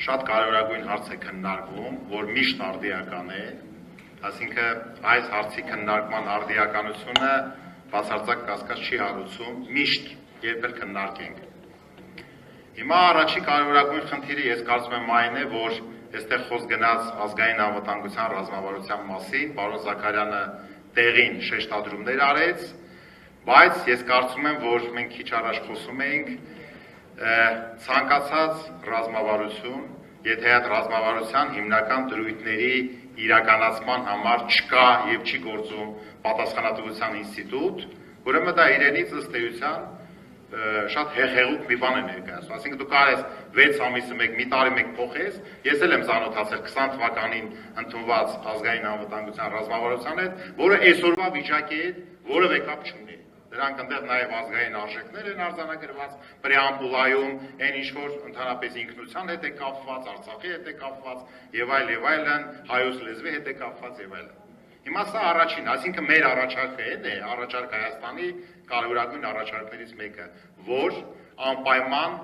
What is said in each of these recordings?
շատ կարևորագույն հարց է քննարկվում, որ միշտ արդիական է, այսինքն այս հարցի քննարկման արդիականությունը բացարձակ կասկած չի հարուցում, միշտ երբ էլ քննարկենք։ Հիմա առաջի կարևորագույն խնդիրը ես կարծում եմ այն է, որ այստեղ խոսք գնաց ազգային անվտանգության ռազմավարության մասին, պարոն Զաքարյանը տեղին շեշտադրումներ արեց, բայց ես կարծում եմ, որ մենք քիչ առաջ խոսում էինք ցանկացած ռազմավարություն, եթե այդ ռազմավարության հիմնական դրույթների իրականացման համար չկա եւ չի գործում պատասխանատվության ինստիտուտ, ուրեմն դա իրենից ըստ էության շատ հեղեղուկ մի բան է ներկայացնում, այսինքն դու կարես 6 ամիսը մեկ մի տարի մեկ փոխես, ես էլ եմ զանոթացել 20 թվականին ընդունված ազգային անվտանգության ռազմավարության հետ, որը այսօրվա վիճակի հետ որևէ կապ չունի։ Դրանք այնտեղ նաև ազգային արժեքներ են արձանագրված, պրեամբուլայում այն ինչ որ ընդհանրապես ինքնության հետ է կապված, Արցախի հետ է կապված եւ այլն, հայոց լեզվի հետ է կապված եւ այլն։ Հիմա սա առաջին, այսինքն մեր առաջարկը է, առաջարկ Հայաստանի կարևորագույն առաջարկներից մեկը, որ անպայման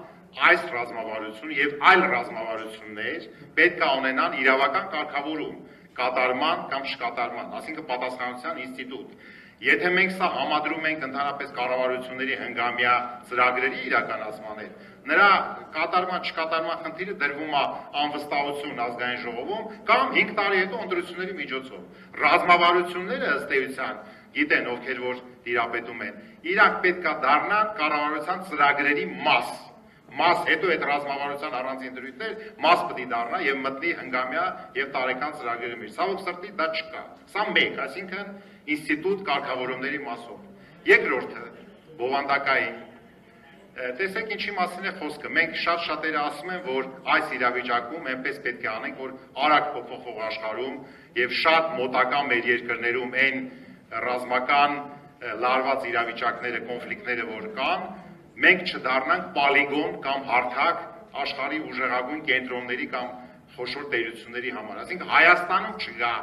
այս ռազմավարություն եւ այլ ռազմավարություններ պետք է ունենան իրավական կարգավորում, կատարման կամ չկատարման, այսինքն պատասխանատվության ինստիտուտ։ Եթե մենք սա համադրում ենք ընդհանրապես կառավարությունների հնգամյա ծրագրերի իրականացման հետ, նրա կատարման չկատարման խնդիրը դրվում է անվստահություն ազգային ժողովում կամ 5 տարի հետո ընտրությունների միջոցով։ Ռազմավարությունները ըստ էության գիտեն ովքեր որ տիրապետում են, իրանք պետք է դառնան կառավարության ծրագրերի մաս, հետո այդ ռազմավարության առանձին դրույթներ մաս պետք է դառնա եւ մտնի հնգամյա եւ տարեկան ծրագրերի մեջ։ Ցավոք սրտի դա չկա։ Սա մեկ, այսինքն ինստիտուտ կարգավորումների մասով։ Երկրորդը բովանդակային։ Տեսեք ինչի մասին է խոսքը։ Մենք շատերը ասում են, որ այս իրավիճակում այնպես պետք է անենք, որ արագ փոփոխող աշխարհում եւ շատ մոտակա մեր երկրներում այն ռազմական լարված իրավիճակները, կոնֆլիկտները որ կան, մենք չդառնանք պոլիգոն կամ հարթակ աշխարհի ուժեղագույն կենտրոնների կամ խոշոր տերությունների համար։ Այսինքն Հայաստանում չկա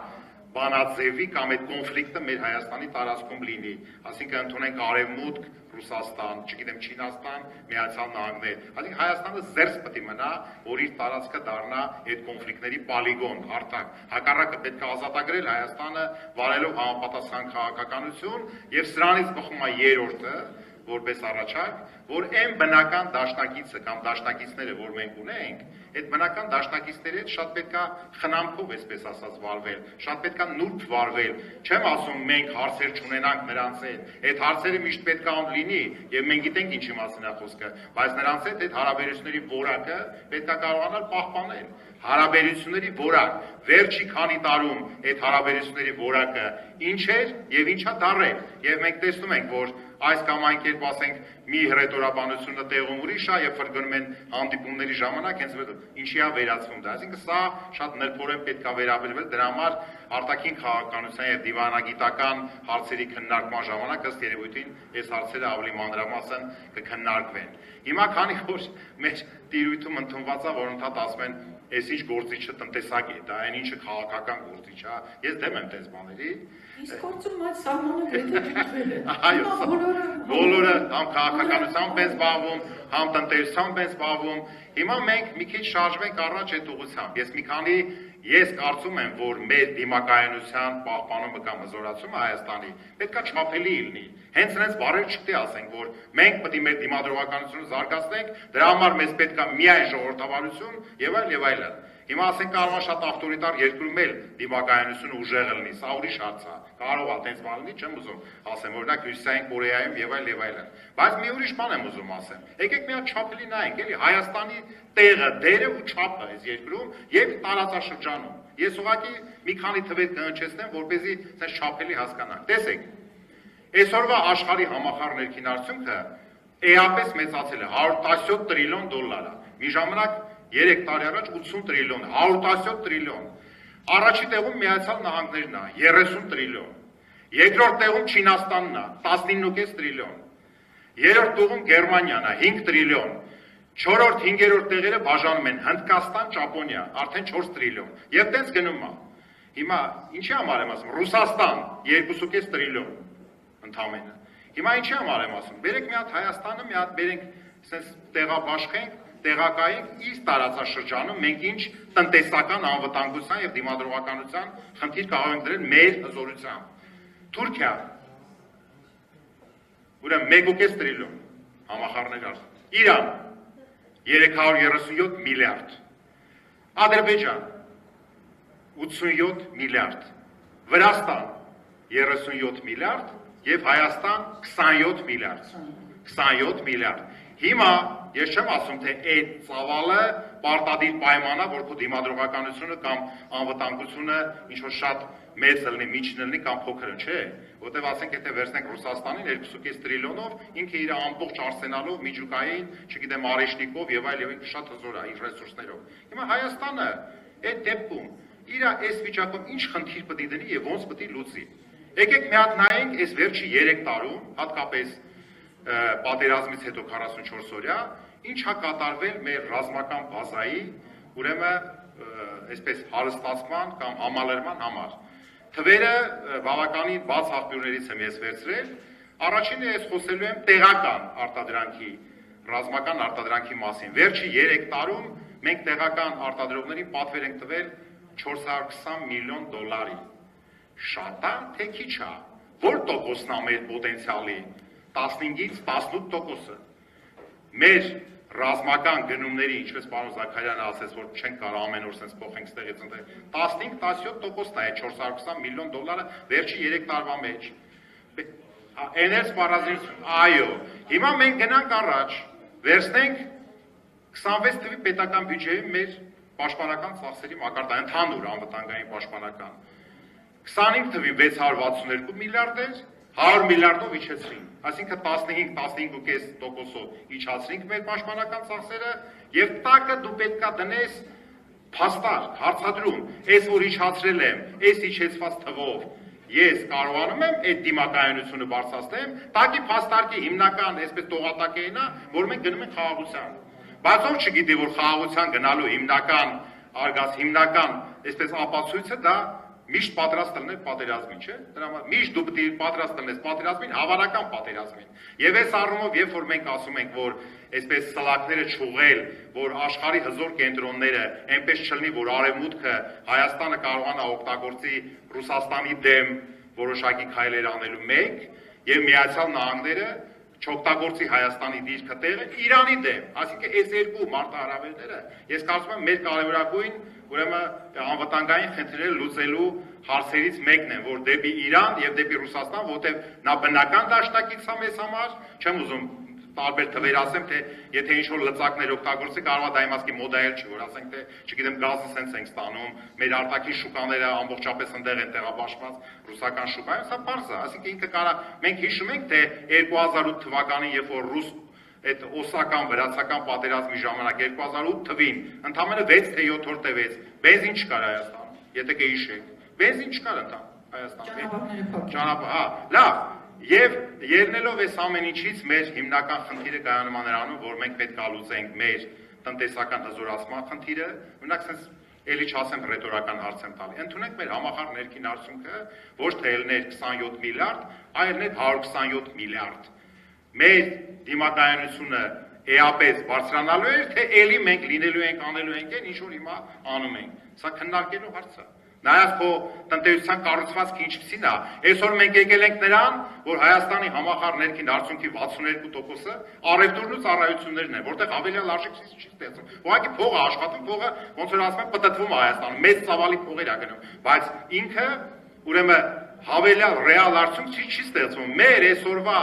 բանաձևի կամ այդ կոնֆլիկտը մեր Հայաստանի տարածքում լինի, այսինքն ընդունենք Արևմուտք, Ռուսաստան, չգիտեմ Չինաստան, Միացյալ Նահանգներ, այսինքն Հայաստանը զերծ պետք է մնա, որ իր տարածքը դառնա այդ կոնֆլիկտների պոլիգոն, հարթակ։ Հակառակը պետք է ազատագրել Հայաստանը, վարելով համապատասխան քաղաքականություն, եւ սրանից բխում է երրորդը, որպես առաջարկ, որ այն բնական դաշնակիցը կամ դաշնակիցները, որ մենք ունենք, այդ բնական դաշնակիցների հետ շատ պետք է խնամքով, այսպես ասած, վարվել, շատ պետք է նուրբ վարվել։ Չեմ ասում մենք հարցեր չունենանք նրանց հետ, այդ հարցերը միշտ պետք է լինի, եւ մենք գիտենք ինչի մասին է խոսքը, բայց նրանց հետ այդ հարաբերությունների որակը պետք է կարողանալ պահպանել։ Հարաբերությունների որակ, վերջի քանի տարում այդ հարաբերությունների որակը ինչ էր եւ ինչա դառել, եւ մենք տեսնում ենք, որ այս կամ այն կերպ ասենք մի հռետորաբանությունը տեղում ուրիշ է եւ ֆրգնում են հանդիպումների ժամանակ հենց ինչի է վերածվում դա, այսինքն սա շատ նրբորեն պետք է վերաբերվել, դրա համար արտաքին քաղաքականության եւ դիվանագիտական հարցերի քննարկման ժամանակ ըստ երևույթին այս հարցերը ավելի մանրամասն կքննարկվեն։ Հիմա քանի որ մեր տիրույթում ընդունված է, որ ընդհանրապես ասում են այս ինչ գործիչը տնտեսակ է, դա այն ինչը քաղաքական գործիչ է, ես դեմ եմ դες բաների։ Իսկ գործում այդ սահմանը պետք է ճշտվել է։ Այո, բոլորը համ քաղաքականությամբ են զբաղվում, համ տնտեսությամբ են զբաղվում։ Հիմա մենք մի քիչ շարժվենք առաջ այդ ուղղությամբ։ Ես կարծում եմ, որ մեր դիմակայունության պահպանումը կամ հզորացումը Հայաստանի պետքա չափելի լինի։ Հենց նրանց բարեր չպետք է ասենք, որ մենք պետք է մեր դիմադրողականությունը զարգացնենք, դրա համար մեզ պետքա միայն ժողովրդավարություն եւ այլն։ Հիմա ասենք կարող է շատ ավտորիտար երկրում էլ դիմակայունությունը ուժեղ լինի, սա ուրիշ հարց է։ Կարող է տենց բան լինի, չեմ ուզում ասեմ, օրինակ Հյուսիսային Կորեայում եւ այլն։ Բայց մի ուրիշ բան եմ ուզում ասեմ։ Եկեք մի հատ չափելի նայենք, էլի Հայաստանի տեղը, դերը ու չափը այս երկրում եւ տարածաշրջանում։ Ես ուղղակի մի քանի թվեր կհնչեցնեմ, որպեսզի ցած չափելի հասկանանք։ Տեսեք, այսօրվա աշխարհի համախառն ներքին արդյունքը էապես մեծացել է 117 տրիլիոն դոլար։ Մի ժամանակ 3 տարի առաջ 80 տրիլիոն, 117 տրիլիոն։ Առաջի տեղում Միացյալ Նահանգներն է 30 տրիլիոն։ Երկրորդ տեղում Չինաստանն է 19.5 տրիլիոն։ Երրորդ տեղում Գերմանիան է 5 տրիլիոն։ Չորրորդ, 5-րդ տեղերը բաժանում են Հնդկաստան, Ճապոնիա, արդեն 4 տրիլիոն։ Եվ տենց գնում է։ Հիմա ինչի համար եմ ասում, Ռուսաստան 2.5 տրիլիոն ընդամենը։ Հիմա ինչի համար եմ ասում, բերեք մի հատ Հայաստանը, մի հատ բերենք, ասես տեղաբաշխենք տեղակայենք իր տարածաշրջանում մենք ինչ տնտեսական անվտանգության եւ դիմադրողականության խնդիր կարող ենք դրել մեր հզորությամբ։ Թուրքիա ուրեմն 1.5 տրիլիոն համախառնել արժ։ Իրան 337 միլիարդ։ Ադրբեջան 87 միլիարդ։ Վրաստան 37 միլիարդ եւ Հայաստան 27 միլիարդ։ 27 միլիարդ։ Հիմա ես չեմ ասում թե այդ ծավալը պարտադիր պայմանա, որ քո դիմադրողականությունը կամ անվտանգությունը ինչ որ շատ մեծ լինի, միջին լինի կամ փոքր, չէ, որտեվ ասենք եթե վերցնենք Ռուսաստանին 2.5 տրիլիոնով, ինքը իր ամբողջ արսենալով, միջուկային, չգիտեմ, արեշնիկով եւ այլ շատ հզոր է իր ռեսուրսներով։ Հիմա Հայաստանը այդ դեպքում իր այս վիճակում ինչ խնդիր պետք է դնի եւ ոնց պետք է լուծի։ Եկեք մի հատ նայենք այս վերջի 3 տարում, հատկապես պատերազմից հետո 44 օրյա, ինչ է կատարվել մեր ռազմական բազայի, ուրեմն այսպես հարստացման կամ համալրման համար։ Թվերը բավականին բաց աղբյուրներից եմ ես վերցրել։ Առաջինը ես խոսելու եմ տեղական արտադրանքի, ռազմական արտադրանքի մասին։ Վերջի 3 տարում մենք տեղական արտադրողներին պատվեր ենք տվել 420 միլիոն դոլարի։ Շատ է, թե քիչ է։ Որ տոկոսն է մեր պոտենցիալի 15-ից 18%-ը։ Մեր ռազմական գնումների, ինչպես պարոն Զաքարյանը ասեց, որ չենք կարող ամեն օր sense փոխենք ստեղից ընդ 15-17%-ն է 420 միլիոն դոլարը վերջի 3 տարվա մեջ։ Էներս պարազիտ, այո։ Հիմա մենք գնանք առաջ, վերցնենք 26 թվի պետական բյուջեի մեր պաշտպանական ծախսերի մակարդակ, ընդհանուր անվտանգային պաշտպանական։ 25 թվի 662 միլիարդ էր, 100 միլիարդով իջեցրին, այսինքն 15-15.5%-ով իջացրինք մեր պաշտպանական ծախսերը եւ տակը դու պետքա դնես փաստար, հարցադրում, այս որ իջացրել եմ, այս իջեցված թվով ես կարողանում եմ այդ դիմակայունությունը բարձրացնեմ, տակի փաստարկի հիմնական այսպես տողատակերն է, որ մենք գնում ենք խաղաղության։ Բայց ով չգիտի, որ խաղաղության գնալու հիմնական այսպես ապացույցը դա միշտ պատրաստ լինել պատերազմին, չէ՞։ Դրա համար միշտ դու պետք է պատրաստ լինես պատերազմին, հավանական պատերազմին։ Եվ այս առումով, երբ որ մենք ասում ենք, որ այսպես սլակները չուղղել, որ աշխարհի հզոր կենտրոնները այնպես չլինի, որ արևմուտքը Հայաստանը կարողանա օգտագործի Ռուսաստանի դեմ որոշակի քայլեր անելու մեկ, եւ Միացյալ Նահանգները չօգտագործի Հայաստանի դիրքը տեղը Իրանի դեմ, այսինքն այս երկու մարտահրավերները ես կարծում եմ մեր կարևորագույն ուրեմն անվտանգային խնդիրները լուծելու հարցերից մեկն է, որ դեպի Իրան եւ դեպի Ռուսաստան, որտեղ նա բնական դաշնակից է մեզ համար, չեմ ուզում տարբեր թվեր ասեմ, թե եթե ինչ-որ լծակներ օգտագործի, կարող է դա իմաստի մոդայել չի, որ ասենք, թե չգիտեմ գազը սենց ենք ստանում, մեր արտաքին շուկաները ամբողջապես ընդեղ են տեղաբաշխված ռուսական շուկայում, սա պարզ է, այսինքն ինքը կարող մենք հիշում ենք, թե 2008 թվականին, երբ որ ռուս այդ օսական վրացական պատերազմի ժամանակ 2008 թվին ընդամենը 6 թե 7 օր տևեց, բենզին չկար Հայաստանում, եթե կհիշեք, բենզին չկար Հայաստանում, ճանապարհները, լավ, եւ ելնելով այս ամեն ինչից մեր հիմնական խնդիրը կայանում է նրանում, որ մենք պետք է լուծենք մեր տնտեսական հզորացման խնդիրը, օրինակ sense էլի չասեմ ռետորական հարց եմ տալի, ընդունենք մեր համախառն ներքին արդյունքը, ոչ թե ելներ 27 միլիարդ, այլ ելներ 127 միլիարդ։ Մեր դիմակայունությունը էապես բարձրանալու է, թե էլի մենք լինելու ենք, անելու ենք այն, ինչ որ հիմա անում ենք։ Սա քննարկելու հարց է։ Նայած քո տնտեսության կառուցվածքը ինչպիսին է, այսօր մենք եկել ենք նրան, որ Հայաստանի համախառն ներքին արդյունքի 62%-ը առևտուրն ու ծառայություններն են, որտեղ ավելյալ արժեք չի ստեղծում։ Ուղղակի փողը աշխատում, փողը ոնց որ ասում են պտտվում է Հայաստանում, մեծ ծավալի փողեր է գնում, բայց ինքը ուրեմն հավելյալ ռեալ արդյունք չի ստեղծում։ Մեր այսօրվա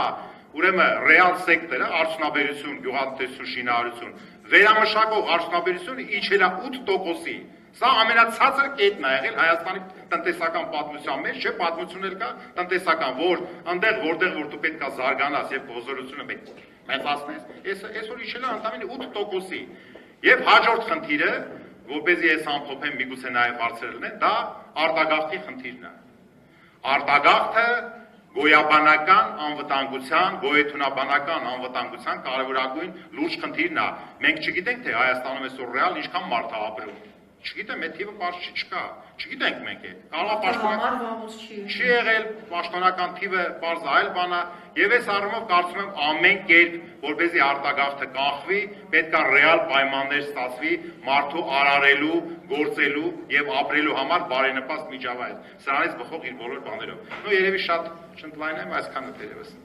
ուրեմն ռեալ սեկտորը, արդյունաբերություն, գյուղատնտեսություն, շինարարություն, վերամշակող արդյունաբերությունը իջել է 8%-ի։ Սա ամենացածր կետն է եղել Հայաստանի տնտեսական պատմության մեջ, չէ, պատմություն էլ կա տնտեսական, որ այնտեղ որտեղ որ դու պետք է զարգանաս եւ հզորությունը մեծացնես, այսօր իջել է ընդամենը 8%-ի։ Եվ հաջորդ խնդիրը, որպեսզի ես ամփոփեմ, միգուցե նաեւ հարցեր լինեն, դա արտագաղթի խնդիրն է։ Արտագաղթը գոյաբանական անվտանգության, գոյությունաբանական անվտանգության կարևորագույն լուրջ խնդիրն է։ Մենք չգիտենք, թե Հայաստանում այսօր ռեալ ինչքան մարդ է ապրում։ Չգիտեմ, այդ թիվը բարձ չկա, չգիտենք մենք է, կարող պաշտոնական Համար վաղուց չի։ չի եղել պաշտոնական թիվը բարձ այլ բան է, եւ այս առումով կարծում եմ ամեն կերպ, որպեսզի արտագաղթը կանխվի, պետք է ռեալ պայմաններ ստացվի մարդու արարելու, գործելու եւ ապրելու համար բարենպաստ միջավայր։ Սրանից բխող իր բոլոր բաներով։ Երևի շատ չընդլայնեմ, այսքանը դերևս։